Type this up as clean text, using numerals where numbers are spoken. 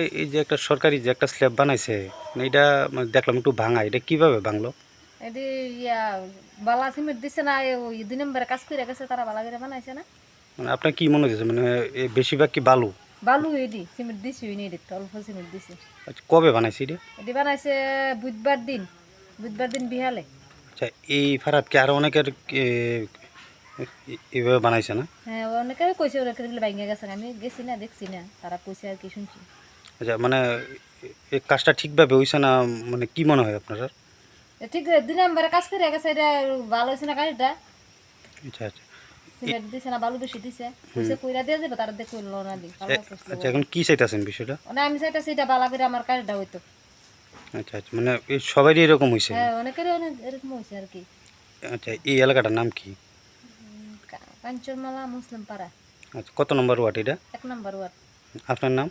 এই যে একটা সরকারি যে একটা স্ল্যাব বানাইছে মানে এটা মানে দেখলাম একটু ভাঙা, এটা কিভাবে ভাঙলো? এটি ইয়া বালা সিমেন্ট দিছে না, ওই 2 নম্বরে কাজ করে গেছে, তারা বালা করে বানাইছে না। মানে আপনার কি মনে হচ্ছে মানে বেশিরভাগ কি বালু? বালু এটি সিমেন্ট দিছি, ওই নিয়ে অল্প সিমেন্ট দিছে। আচ্ছা, কবে বানাইছে এটা? এটি বানাইছে বুধবার দিন বিহালে। আচ্ছা, এই ফারাত কি আরো অনেকের এইভাবে বানাইছে না? হ্যাঁ, অনেকে কইছে ওরা ভাঙে গেছে, আমি গেছি না, দেখছি না, তারা কইছে আর কি শুনছি। আচ্ছা, মানে এই কাজটা ঠিকভাবে হইছে না? মানে কি মনে হয় আপনার? ঠিক 2 নম্বরে কাজ করে গেছে, এটা ভালো হয়েছে না কাজটা। আচ্ছা আচ্ছা। সিমেন্ট দিছে না, বালু বেশি দিছে, কইছে কইরা দিয়ে যাবে, তারা দেখে করলো না দি ভালো করছিল। আচ্ছা, এখন কি চাইতেছেন বিষয়টা? মানে আমি চাইতেছি এটা বালা করে আমার কাজটা হইতো। আচ্ছা আচ্ছা, মানে এই সবারই এরকম হয়েছে? হ্যাঁ, অনেকেরই অনেক এরকম হয়েছে আর কি। আচ্ছা, এই এলাকাটার নাম কি? কাঞ্চনমালা মুসলিম পাড়া, আচ্ছা, কত নম্বর ওয়ার্ড এটা? 1 নম্বর ওয়ার্ড। আপনার নাম?